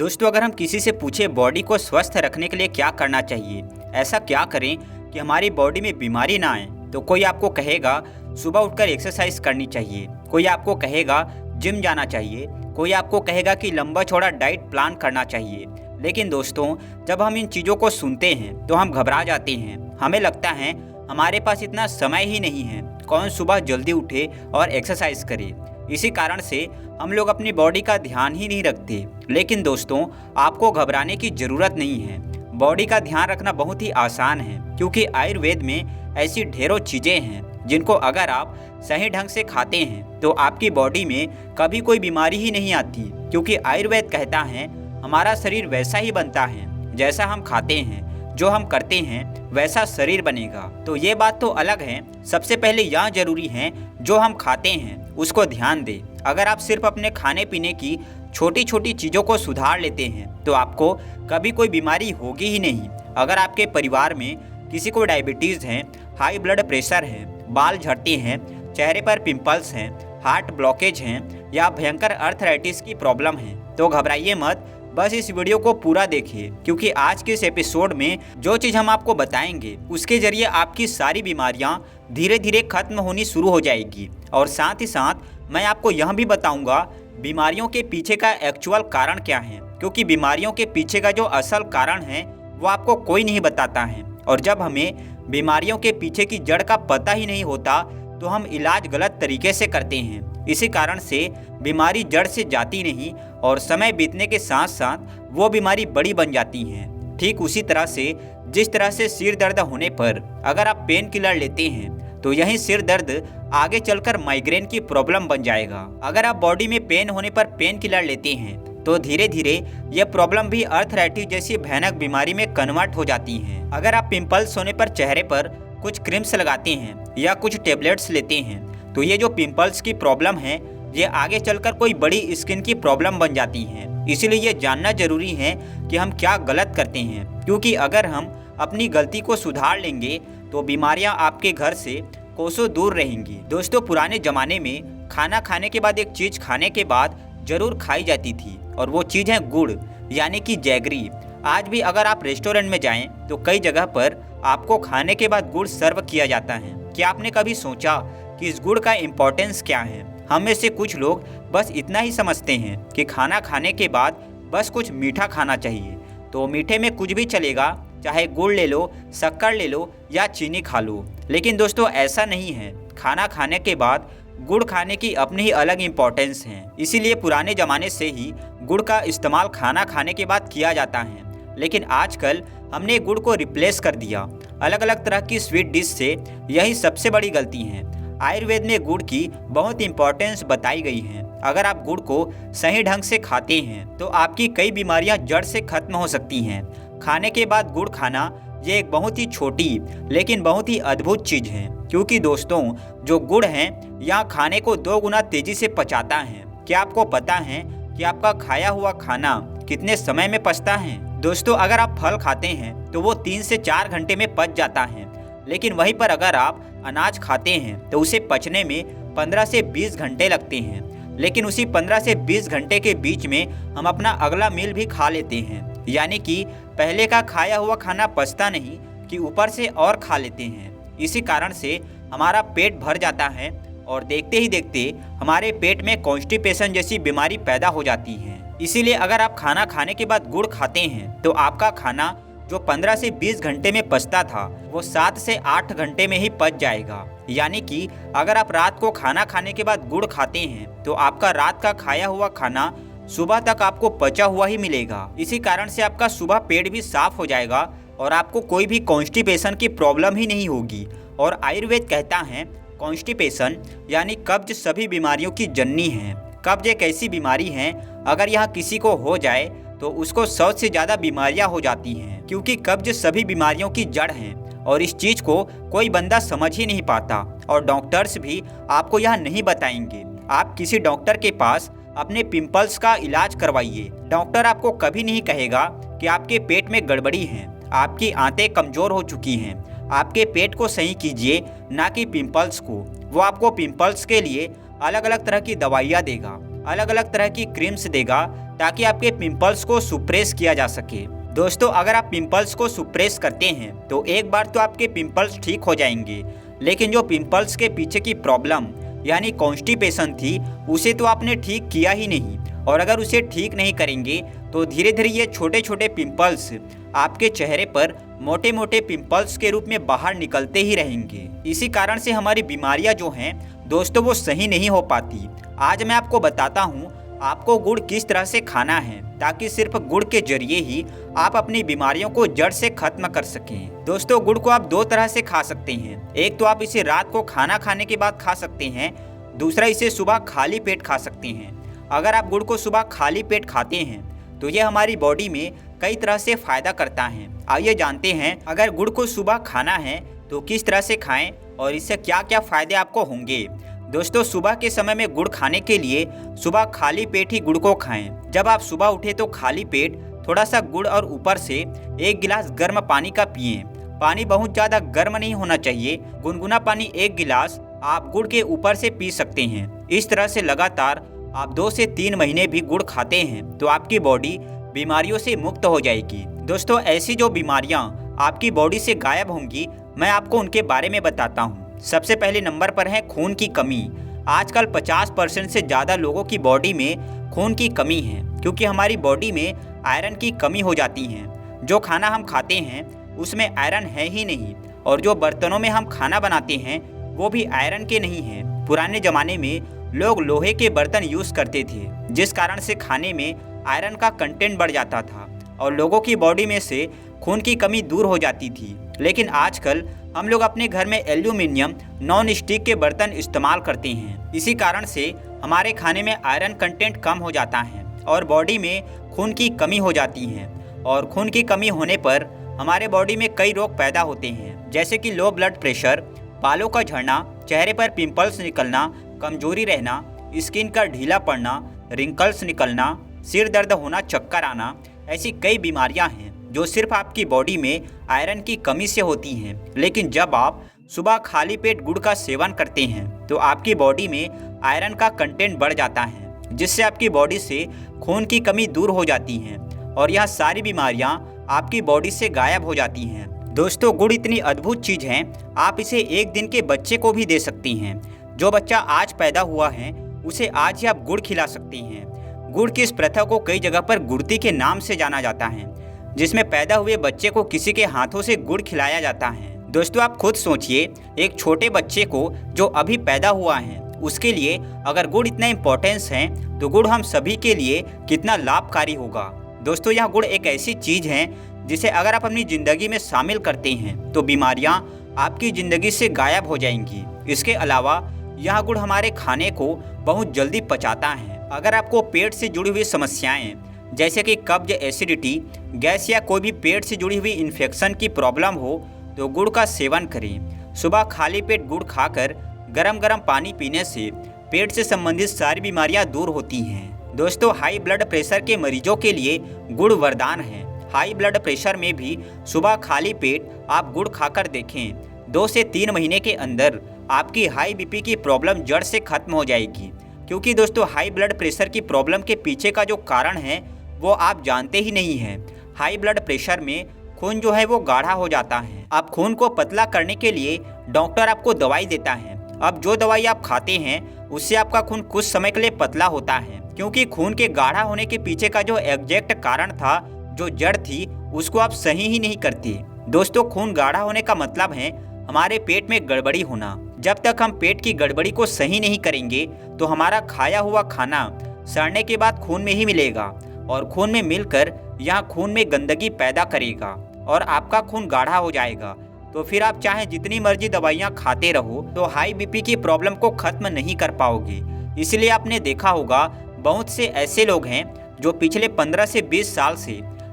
दोस्तों, अगर हम किसी से पूछे बॉडी को स्वस्थ रखने के लिए क्या करना चाहिए, ऐसा क्या करें कि हमारी बॉडी में बीमारी ना आए, तो कोई आपको कहेगा सुबह उठकर एक्सरसाइज करनी चाहिए, कोई आपको कहेगा जिम जाना चाहिए, कोई आपको कहेगा कि लंबा चौड़ा डाइट प्लान करना चाहिए। लेकिन दोस्तों, जब हम इन चीज़ों को सुनते हैं तो हम घबरा जाते हैं। हमें लगता है हमारे पास इतना समय ही नहीं है, कौन सुबह जल्दी उठे और एक्सरसाइज करे। इसी कारण से हम लोग अपनी बॉडी का ध्यान ही नहीं रखते। लेकिन दोस्तों, आपको घबराने की ज़रूरत नहीं है। बॉडी का ध्यान रखना बहुत ही आसान है, क्योंकि आयुर्वेद में ऐसी ढेरों चीज़ें हैं जिनको अगर आप सही ढंग से खाते हैं तो आपकी बॉडी में कभी कोई बीमारी ही नहीं आती। क्योंकि आयुर्वेद कहता है हमारा शरीर वैसा ही बनता है जैसा हम खाते हैं, जो हम करते हैं वैसा शरीर बनेगा। तो ये बात तो अलग है। सबसे पहले यह जरूरी है जो हम खाते हैं उसको ध्यान दें। अगर आप सिर्फ अपने खाने पीने की छोटी छोटी चीज़ों को सुधार लेते हैं तो आपको कभी कोई बीमारी होगी ही नहीं। अगर आपके परिवार में किसी को डायबिटीज़ है, हाई ब्लड प्रेशर है, बाल झड़ते हैं, चेहरे पर पिंपल्स हैं, हार्ट ब्लॉकेज हैं या भयंकर अर्थराइटिस की प्रॉब्लम है, तो घबराइए मत। बस इस वीडियो को पूरा देखिए, क्योंकि आज के इस एपिसोड में जो चीज़ हम आपको बताएंगे उसके जरिए आपकी सारी बीमारियां धीरे धीरे खत्म होनी शुरू हो जाएगी। और साथ ही साथ मैं आपको यह भी बताऊंगा बीमारियों के पीछे का एक्चुअल कारण क्या है, क्योंकि बीमारियों के पीछे का जो असल कारण है वो आपको कोई नहीं बताता है। और जब हमें बीमारियों के पीछे की जड़ का पता ही नहीं होता तो हम इलाज गलत तरीके से करते हैं। इसी कारण से बीमारी जड़ से जाती नहीं और समय बीतने के साथ साथ वो बीमारी बड़ी बन जाती है। ठीक उसी तरह से जिस तरह से सिर दर्द होने पर अगर आप पेन किलर लेते हैं तो यही सिर दर्द आगे चलकर माइग्रेन की प्रॉब्लम बन जाएगा। अगर आप बॉडी में पेन होने पर पेन किलर लेते हैं तो धीरे धीरे यह प्रॉब्लम भी अर्थराइटिस जैसी भयानक बीमारी में कन्वर्ट हो जाती है। अगर आप पिंपल्स होने पर चेहरे पर कुछ क्रीम्स लगाते हैं या कुछ टेबलेट्स लेते हैं तो ये जो पिंपल्स की प्रॉब्लम है ये आगे चलकर कोई बड़ी स्किन की प्रॉब्लम बन जाती है। इसीलिए ये जानना जरूरी है कि हम क्या गलत करते हैं, क्योंकि अगर हम अपनी गलती को सुधार लेंगे तो बीमारियां आपके घर से कोसों दूर रहेंगी। दोस्तों, पुराने ज़माने में खाना खाने के बाद एक चीज़ खाने के बाद ज़रूर खाई जाती थी और वो चीज़ है गुड़, यानी कि जैगरी। आज भी अगर आप रेस्टोरेंट में जाएं तो कई जगह पर आपको खाने के बाद गुड़ सर्व किया जाता है। क्या आपने कभी सोचा कि इस गुड़ का इम्पोर्टेंस क्या है? हम में से कुछ लोग बस इतना ही समझते हैं कि खाना खाने के बाद बस कुछ मीठा खाना चाहिए, तो मीठे में कुछ भी चलेगा, चाहे गुड़ ले लो, शक्कर ले लो या चीनी खा लो। लेकिन दोस्तों, ऐसा नहीं है। खाना खाने के बाद गुड़ खाने की अपनी ही अलग इम्पोर्टेंस है। इसीलिए पुराने ज़माने से ही गुड़ का इस्तेमाल खाना खाने के बाद किया जाता है। लेकिन आजकल हमने गुड़ को रिप्लेस कर दिया अलग अलग तरह की स्वीट डिश से। यही सबसे बड़ी गलती है। आयुर्वेद में गुड़ की बहुत इंपॉर्टेंस बताई गई है। अगर आप गुड़ को सही ढंग से खाते हैं तो आपकी कई बीमारियां जड़ से खत्म हो सकती हैं। खाने के बाद गुड़ खाना ये एक बहुत ही छोटी लेकिन बहुत ही अद्भुत चीज़ है, क्योंकि दोस्तों, जो गुड़ है यह खाने को 2 गुना तेजी से पचाता है। क्या आपको पता है कि आपका खाया हुआ खाना कितने समय में पचता है? दोस्तों, अगर आप फल खाते हैं तो वो 3 से 4 घंटे में पच जाता है। लेकिन वहीं पर अगर आप अनाज खाते हैं तो उसे पचने में 15 से 20 घंटे लगते हैं। लेकिन उसी 15 से 20 घंटे के बीच में हम अपना अगला मील भी खा लेते हैं। यानी कि पहले का खाया हुआ खाना पचता नहीं कि ऊपर से और खा लेते हैं। इसी कारण से हमारा पेट भर जाता है और देखते ही देखते हमारे पेट में कॉन्स्टिपेशन जैसी बीमारी पैदा हो जाती है। इसीलिए अगर आप खाना खाने के बाद गुड़ खाते हैं तो आपका खाना जो 15 से 20 घंटे में पचता था वो 7 से 8 घंटे में ही पच जाएगा। यानी कि अगर आप रात को खाना खाने के बाद गुड़ खाते हैं तो आपका रात का खाया हुआ खाना सुबह तक आपको पचा हुआ ही मिलेगा। इसी कारण से आपका सुबह पेट भी साफ हो जाएगा और आपको कोई भी कॉन्स्टिपेशन की प्रॉब्लम ही नहीं होगी। और आयुर्वेद कहता है कॉन्स्टिपेशन यानी कब्ज सभी बीमारियों की जननी है। कब्ज एक ऐसी बीमारी है, अगर यह किसी को हो जाए तो उसको 100 से ज़्यादा बीमारियां हो जाती हैं, क्योंकि कब्ज सभी बीमारियों की जड़ है। और इस चीज़ को कोई बंदा समझ ही नहीं पाता और डॉक्टर्स भी आपको यह नहीं बताएंगे। आप किसी डॉक्टर के पास अपने पिंपल्स का इलाज करवाइए। डॉक्टर आपको कभी नहीं कहेगा कि आपके पेट में गड़बड़ी है, आपकी आंतें कमज़ोर हो चुकी हैं, आपके पेट को सही कीजिए, ना कि पिंपल्स को। वो आपको पिंपल्स के लिए अलग अलग तरह की दवाइयाँ देगा, अलग अलग तरह की क्रीम्स देगा, ताकि आपके पिंपल्स को सुप्रेस किया जा सके। दोस्तों, अगर आप पिंपल्स को सुप्रेस करते हैं तो एक बार तो आपके पिंपल्स ठीक हो जाएंगे, लेकिन जो पिंपल्स के पीछे की प्रॉब्लम यानी कॉन्स्टिपेशन थी उसे तो आपने ठीक किया ही नहीं। और अगर उसे ठीक नहीं करेंगे तो धीरे धीरे ये छोटे छोटे पिंपल्स आपके चेहरे पर मोटे मोटे पिंपल्स के रूप में बाहर निकलते ही रहेंगे। इसी कारण से हमारी बीमारियां जो हैं दोस्तों वो सही नहीं हो पाती। आज मैं आपको बताता हूँ आपको गुड़ किस तरह से खाना है ताकि सिर्फ गुड़ के जरिए ही आप अपनी बीमारियों को जड़ से खत्म कर सकें। दोस्तों, गुड़ को आप दो तरह से खा सकते हैं। एक तो आप इसे रात को खाना खाने के बाद खा सकते हैं, दूसरा इसे सुबह खाली पेट खा सकते हैं। अगर आप गुड़ को सुबह खाली पेट खाते हैं तो ये हमारी बॉडी में कई तरह से फायदा करता है। आइए जानते हैं अगर गुड़ को सुबह खाना है तो किस तरह से खाएं और इससे क्या क्या फायदे आपको होंगे। दोस्तों, सुबह के समय में गुड़ खाने के लिए सुबह खाली पेट ही गुड़ को खाएं। जब आप सुबह उठे तो खाली पेट थोड़ा सा गुड़ और ऊपर से 1 गिलास गर्म पानी का पिएं। पानी बहुत ज़्यादा गर्म नहीं होना चाहिए, गुनगुना पानी 1 गिलास आप गुड़ के ऊपर से पी सकते हैं। इस तरह से लगातार आप 2 से 3 महीने भी गुड़ खाते हैं तो आपकी बॉडी बीमारियों से मुक्त हो जाएगी। दोस्तों, ऐसी जो बीमारियां आपकी बॉडी से गायब होंगी मैं आपको उनके बारे में बताता हूं। सबसे पहले नंबर पर है खून की कमी। आजकल 50% से ज़्यादा लोगों की बॉडी में खून की कमी है क्योंकि हमारी बॉडी में आयरन की कमी हो जाती है। जो खाना हम खाते हैं उसमें आयरन है ही नहीं और जो बर्तनों में हम खाना बनाते हैं वो भी आयरन के नहीं हैं। पुराने ज़माने में लोग लोहे के बर्तन यूज़ करते थे जिस कारण से खाने में आयरन का कंटेंट बढ़ जाता था और लोगों की बॉडी में से खून की कमी दूर हो जाती थी। लेकिन आजकल हम लोग अपने घर में एल्यूमिनियम नॉन स्टिक के बर्तन इस्तेमाल करते हैं। इसी कारण से हमारे खाने में आयरन कंटेंट कम हो जाता है और बॉडी में खून की कमी हो जाती है। और खून की कमी होने पर हमारे बॉडी में कई रोग पैदा होते हैं जैसे कि लो ब्लड प्रेशर, बालों का झड़ना, चेहरे पर पिंपल्स निकलना, कमजोरी रहना, स्किन का ढीला पड़ना, रिंकल्स निकलना, सिर दर्द होना, चक्कर आना। ऐसी कई बीमारियां हैं जो सिर्फ आपकी बॉडी में आयरन की कमी से होती हैं। लेकिन जब आप सुबह खाली पेट गुड़ का सेवन करते हैं तो आपकी बॉडी में आयरन का कंटेंट बढ़ जाता है जिससे आपकी बॉडी से खून की कमी दूर हो जाती है और यह सारी बीमारियां आपकी बॉडी से गायब हो जाती हैं। दोस्तों, गुड़ इतनी अद्भुत चीज़ है, आप इसे एक दिन के बच्चे को भी दे सकती हैं। जो बच्चा आज पैदा हुआ है उसे आज ही आप गुड़ खिला सकती हैं। गुड़ की इस प्रथा को कई जगह पर गुड़ती के नाम से जाना जाता है जिसमें पैदा हुए बच्चे को किसी के हाथों से गुड़ खिलाया जाता है। दोस्तों, आप खुद सोचिए, एक छोटे बच्चे को जो अभी पैदा हुआ है उसके लिए अगर गुड़ इतना इम्पोर्टेंस है तो गुड़ हम सभी के लिए कितना लाभकारी होगा। दोस्तों, यह गुड़ एक ऐसी चीज़ है जिसे अगर आप अपनी ज़िंदगी में शामिल करते हैं तो बीमारियां आपकी ज़िंदगी से गायब हो जाएंगी। इसके अलावा यह गुड़ हमारे खाने को बहुत जल्दी पचाता है। अगर आपको पेट से जुड़ी हुई समस्याएं जैसे कि कब्ज, एसिडिटी, गैस या कोई भी पेट से जुड़ी हुई इन्फेक्शन की प्रॉब्लम हो तो गुड़ का सेवन करें। सुबह खाली पेट गुड़ खाकर गरम गरम पानी पीने से पेट से संबंधित सारी बीमारियां दूर होती हैं। दोस्तों, हाई ब्लड प्रेशर के मरीजों के लिए गुड़ वरदान है। हाई ब्लड प्रेशर में भी सुबह खाली पेट आप गुड़ खाकर देखें। 2 से 3 महीने के अंदर आपकी हाई बीपी की प्रॉब्लम जड़ से खत्म हो जाएगी। क्योंकि दोस्तों, हाई ब्लड प्रेशर की प्रॉब्लम के पीछे का जो कारण है वो आप जानते ही नहीं हैं। हाई ब्लड प्रेशर में खून जो है वो गाढ़ा हो जाता है। आप खून को पतला करने के लिए डॉक्टर आपको दवाई देता है। अब जो दवाई आप खाते हैं उससे आपका खून कुछ समय के लिए पतला होता है क्योंकि खून के गाढ़ा होने के पीछे का जो एग्जैक्ट कारण था, जो जड़ थी, उसको आप सही ही नहीं करते। दोस्तों, खून गाढ़ा होने का मतलब है हमारे पेट में गड़बड़ी होना। जब तक हम पेट की गड़बड़ी को सही नहीं करेंगे तो हमारा खाया हुआ खाना सड़ने के बाद खून में ही मिलेगा और खून में मिलकर यहाँ खून में गंदगी पैदा करेगा और आपका खून गाढ़ा हो जाएगा। तो फिर आप चाहे जितनी मर्जी दवाइयाँ खाते रहो तो हाई बीपी की प्रॉब्लम को खत्म नहीं कर पाओगे। इसलिए आपने देखा होगा बहुत से ऐसे लोग हैं जो पिछले 15 से 20 साल से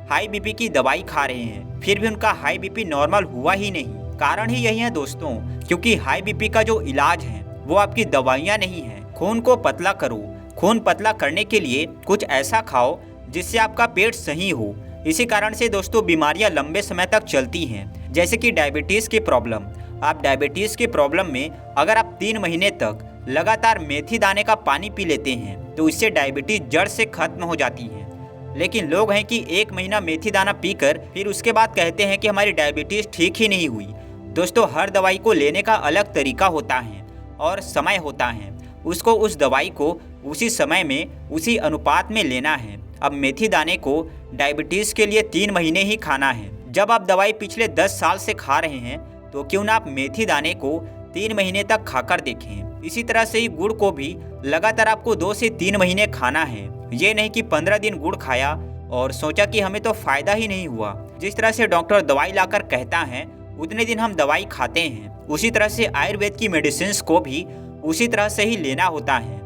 हाई बीपी की दवाई खा रहे हैं फिर भी उनका हाई बीपी नॉर्मल हुआ ही नहीं। कारण ही यही है दोस्तों, क्योंकि हाई बीपी का जो इलाज है वो आपकी दवाइयाँ नहीं है। खून को पतला करो। खून पतला करने के लिए कुछ ऐसा खाओ जिससे आपका पेट सही हो। इसी कारण से दोस्तों बीमारियां लंबे समय तक चलती हैं, जैसे कि डायबिटीज़ की प्रॉब्लम। आप डायबिटीज़ के प्रॉब्लम में अगर आप 3 महीने तक लगातार मेथी दाने का पानी पी लेते हैं तो इससे डायबिटीज़ जड़ से खत्म हो जाती है। लेकिन लोग हैं कि 1 महीना मेथी दाना पीकर फिर उसके बाद कहते हैं कि हमारी डायबिटीज़ ठीक ही नहीं हुई। दोस्तों, हर दवाई को लेने का अलग तरीका होता है और समय होता है। उसको उस दवाई को उसी समय में उसी अनुपात में लेना है। अब मेथी दाने को डायबिटीज़ के लिए 3 महीने ही खाना है। जब आप दवाई पिछले 10 साल से खा रहे हैं तो क्यों ना आप मेथी दाने को 3 महीने तक खाकर देखें। इसी तरह से ही गुड़ को भी लगातार आपको 2 से 3 महीने खाना है। ये नहीं कि 15 दिन गुड़ खाया और सोचा कि हमें तो फायदा ही नहीं हुआ। जिस तरह से डॉक्टर दवाई लाकर कहता है उतने दिन हम दवाई खाते हैं, उसी तरह से आयुर्वेद की मेडिसिन को भी उसी तरह से ही लेना होता है।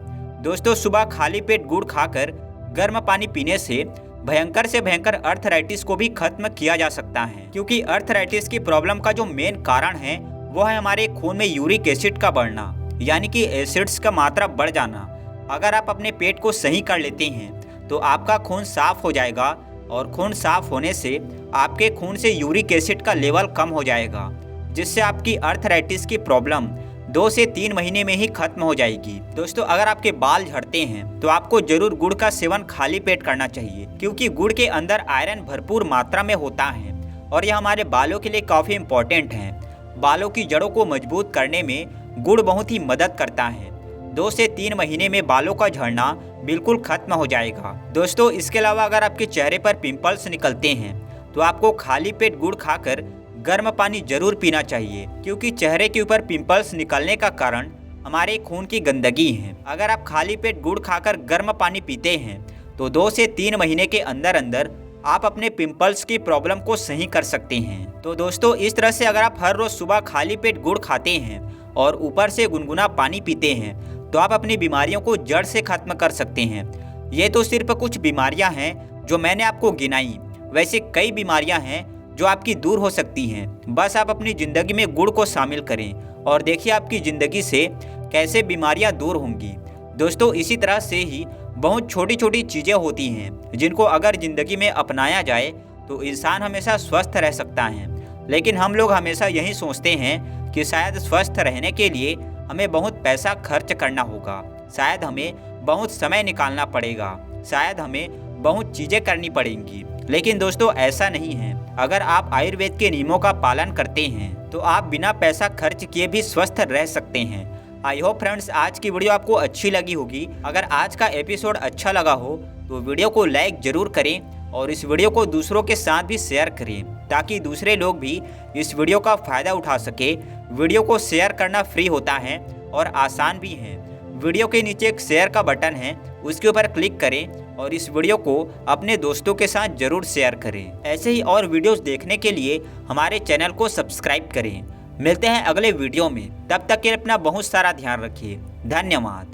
दोस्तों, सुबह खाली पेट गुड़ खाकर गर्म पानी पीने से भयंकर से भयंकर अर्थराइटिस को भी खत्म किया जा सकता है, क्योंकि अर्थराइटिस की प्रॉब्लम का जो मेन कारण है वो है हमारे खून में यूरिक एसिड का बढ़ना, यानी कि एसिड्स का मात्रा बढ़ जाना। अगर आप अपने पेट को सही कर लेते हैं तो आपका खून साफ हो जाएगा और खून साफ होने से आपके खून से यूरिक एसिड का लेवल कम हो जाएगा, जिससे आपकी अर्थराइटिस की प्रॉब्लम 2 से 3 महीने में ही खत्म हो जाएगी। दोस्तों, अगर आपके बाल झड़ते हैं तो आपको जरूर गुड़ का सेवन खाली पेट करना चाहिए, क्योंकि गुड़ के अंदर आयरन भरपूर मात्रा में होता है और यह हमारे बालों के लिए काफ़ी इम्पोर्टेंट है। बालों की जड़ों को मजबूत करने में गुड़ बहुत ही मदद करता है। 2 से 3 महीने में बालों का झड़ना बिल्कुल खत्म हो जाएगा। दोस्तों, इसके अलावा अगर आपके चेहरे पर पिंपल्स निकलते हैं तो आपको खाली पेट गुड़ खाकर गर्म पानी जरूर पीना चाहिए, क्योंकि चेहरे के ऊपर पिंपल्स निकलने का कारण हमारे खून की गंदगी है। अगर आप खाली पेट गुड़ खाकर गर्म पानी पीते हैं तो 2 से 3 महीने के अंदर अंदर आप अपने पिंपल्स की प्रॉब्लम को सही कर सकते हैं। तो दोस्तों, इस तरह से अगर आप हर रोज सुबह खाली पेट गुड़ खाते हैं और ऊपर से गुनगुना पानी पीते हैं तो आप अपनी बीमारियों को जड़ से खत्म कर सकते हैं। ये तो सिर्फ कुछ बीमारियां हैं जो मैंने आपको गिनाई, वैसे कई बीमारियां हैं जो आपकी दूर हो सकती हैं। बस आप अपनी ज़िंदगी में गुड़ को शामिल करें और देखिए आपकी ज़िंदगी से कैसे बीमारियां दूर होंगी। दोस्तों, इसी तरह से ही बहुत छोटी छोटी चीज़ें होती हैं जिनको अगर ज़िंदगी में अपनाया जाए तो इंसान हमेशा स्वस्थ रह सकता है। लेकिन हम लोग हमेशा यही सोचते हैं कि शायद स्वस्थ रहने के लिए हमें बहुत पैसा खर्च करना होगा, शायद हमें बहुत समय निकालना पड़ेगा, शायद हमें बहुत चीज़ें करनी पड़ेंगी। लेकिन दोस्तों, ऐसा नहीं है। अगर आप आयुर्वेद के नियमों का पालन करते हैं तो आप बिना पैसा खर्च किए भी स्वस्थ रह सकते हैं। आई होप फ्रेंड्स, आज की वीडियो आपको अच्छी लगी होगी। अगर आज का एपिसोड अच्छा लगा हो तो वीडियो को लाइक जरूर करें और इस वीडियो को दूसरों के साथ भी शेयर करें, ताकि दूसरे लोग भी इस वीडियो का फ़ायदा उठा सके। वीडियो को शेयर करना फ्री होता है और आसान भी है। वीडियो के नीचे एक शेयर का बटन है, उसके ऊपर क्लिक करें और इस वीडियो को अपने दोस्तों के साथ जरूर शेयर करें। ऐसे ही और वीडियोस देखने के लिए हमारे चैनल को सब्सक्राइब करें। मिलते हैं अगले वीडियो में, तब तक के लिए अपना बहुत सारा ध्यान रखिए। धन्यवाद।